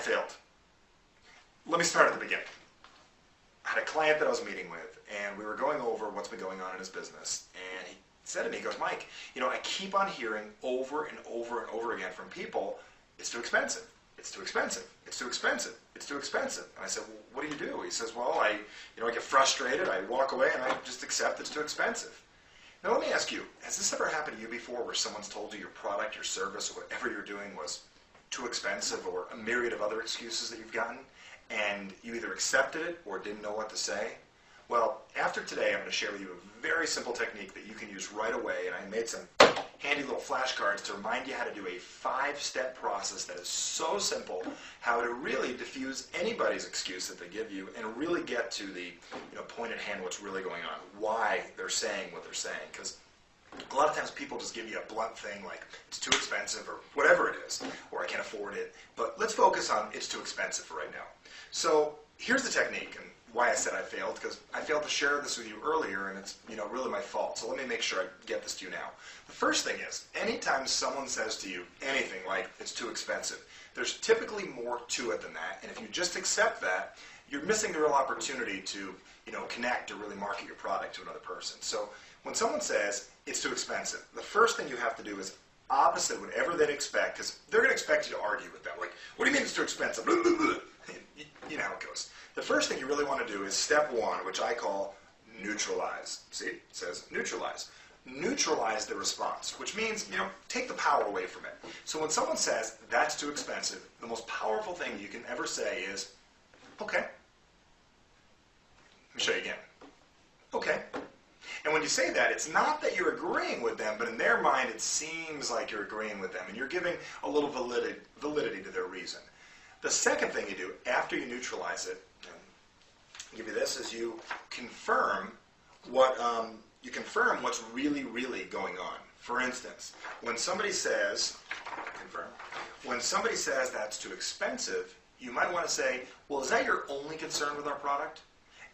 failed. Let me start at the beginning. I had a client that I was meeting with, and we were going over what's been going on in his business, and he said to me, he goes, Mike, I keep on hearing over and over and over again from people, it's too expensive, it's too expensive, it's too expensive, it's too expensive. And I said, well, what do you do? He says, well, I get frustrated, I walk away, and I just accept it's too expensive. Now let me ask you, has this ever happened to you before where someone's told you your product, your service, or whatever you're doing was too expensive, or a myriad of other excuses that you've gotten, and you either accepted it or didn't know what to say? Well, after today, I'm going to share with you a very simple technique that you can use right away, and I made some handy little flashcards to remind you how to do a 5-step process that is so simple, how to really diffuse anybody's excuse that they give you and really get to the point at hand, what's really going on, why they're saying what they're saying. Because a lot of times people just give you a blunt thing like it's too expensive or whatever it is, or I can't afford it. But let's focus on it's too expensive for right now. So here's the technique and why I said I failed, because I failed to share this with you earlier, and it's really my fault. So let me make sure I get this to you now. The first thing is, anytime someone says to you anything like it's too expensive, there's typically more to it than that. And if you just accept that, you're missing the real opportunity to connect or really market your product to another person. So when someone says it's too expensive, the first thing you have to do is opposite whatever they'd expect, because they're going to expect you to argue with them. Like, what do you mean it's too expensive? You know how it goes. The first thing you really want to do is step 1, which I call neutralize. See, it says neutralize. Neutralize the response, which means, take the power away from it. So when someone says that's too expensive, the most powerful thing you can ever say is, okay. Let me show you again. Okay. And when you say that, it's not that you're agreeing with them, but in their mind it seems like you're agreeing with them, and you're giving a little validity to their reason. The second thing you do after you neutralize it, and give you this, is you confirm what's really going on. For instance, when somebody says that's too expensive, you might want to say, well, is that your only concern with our product?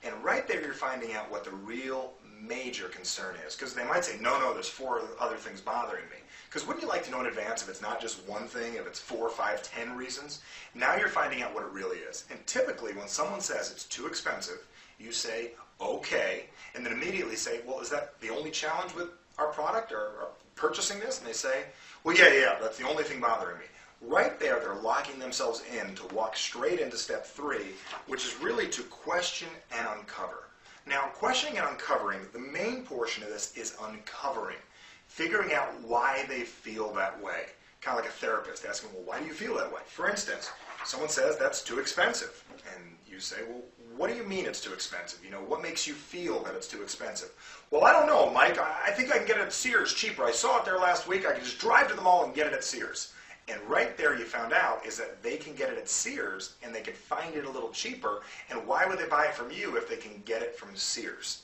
And right there you're finding out what the real major concern is. Because they might say, no, there's 4 other things bothering me. Because wouldn't you like to know in advance if it's not just one thing, if it's 4, 5, 10 reasons? Now you're finding out what it really is. And typically when someone says it's too expensive, you say, okay, and then immediately say, well, is that the only challenge with our product or purchasing this? And they say, well, yeah, that's the only thing bothering me. Right there, they're locking themselves in to walk straight into step 3, which is really to question and uncover. Now, questioning and uncovering, the main portion of this is uncovering, figuring out why they feel that way. Kind of like a therapist asking, well, why do you feel that way? For instance, someone says that's too expensive, and you say, well, what do you mean it's too expensive? What makes you feel that it's too expensive? Well, I don't know, Mike. I think I can get it at Sears cheaper. I saw it there last week. I can just drive to the mall and get it at Sears. And right there you found out is that they can get it at Sears and they can find it a little cheaper. And why would they buy it from you if they can get it from Sears?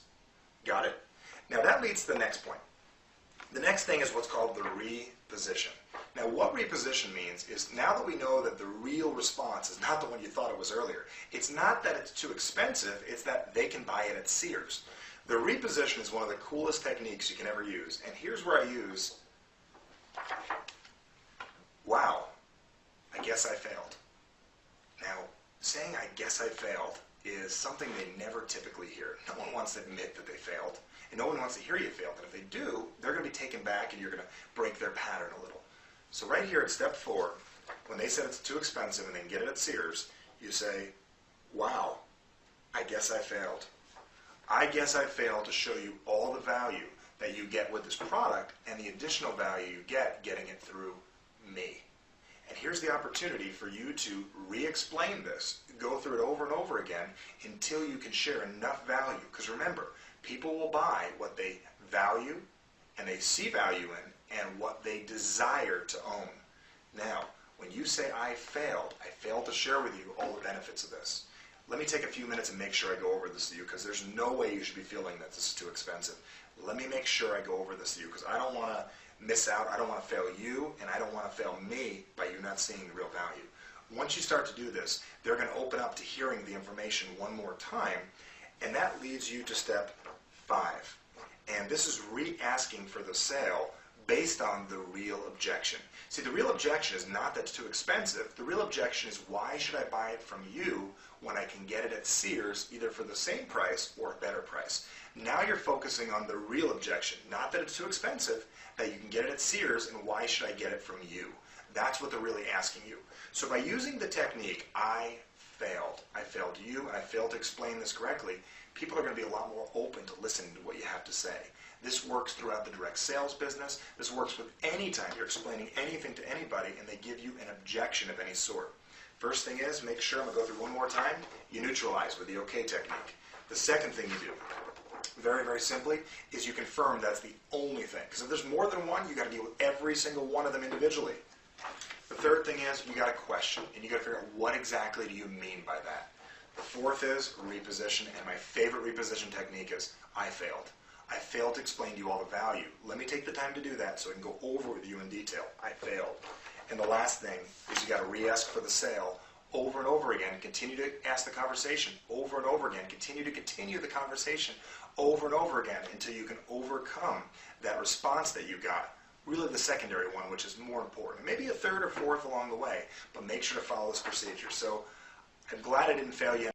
Got it? Now that leads to the next point. The next thing is what's called the reposition. Now what reposition means is now that we know that the real response is not the one you thought it was earlier. It's not that it's too expensive, it's that they can buy it at Sears. The reposition is one of the coolest techniques you can ever use. And here's where I use, wow, I guess I failed. Now, saying I guess I failed is something they never typically hear. No one wants to admit that they failed, and no one wants to hear you failed. And if they do, they're going to be taken back and you're going to break their pattern a little. So right here at step 4, when they said it's too expensive and they can get it at Sears, you say, wow, I guess I failed. I guess I failed to show you all the value that you get with this product and the additional value you get getting it through me. And here's the opportunity for you to re-explain this, go through it over and over again until you can share enough value. Because remember, people will buy what they value and they see value in and what they desire to own. Now, when you say I failed to share with you all the benefits of this. Let me take a few minutes and make sure I go over this to you, because there's no way you should be feeling that this is too expensive. Let me make sure I go over this to you, because I don't want to miss out. I don't want to fail you, and I don't want to fail me by you not seeing the real value. Once you start to do this, they're going to open up to hearing the information one more time, and that leads you to step 5. And this is re-asking for the sale, based on the real objection. See, the real objection is not that it's too expensive. The real objection is, why should I buy it from you when I can get it at Sears either for the same price or a better price? Now you're focusing on the real objection, not that it's too expensive, that you can get it at Sears, and why should I get it from you? That's what they're really asking you. So by using the technique, I failed you, and I failed to explain this correctly, people are going to be a lot more open to listening to what you have to say. This works throughout the direct sales business. This works with any time you're explaining anything to anybody and they give you an objection of any sort. First thing is, make sure, I'm going to go through one more time, you neutralize with the OK technique. The second thing you do, very, very simply, is you confirm that's the only thing. Because if there's more than one, you've got to deal with every single one of them individually. The third thing is, you got to question, and you got to figure out what exactly do you mean by that. The fourth is reposition, and my favorite reposition technique is, I failed. I failed to explain to you all the value. Let me take the time to do that so I can go over with you in detail. I failed. And the last thing is, you got to re-ask for the sale over and over again. Continue to ask the conversation over and over again. Continue the conversation over and over again until you can overcome that response that you got. Really the secondary one, which is more important. Maybe a third or fourth along the way, but make sure to follow this procedure. So I'm glad I didn't fail you.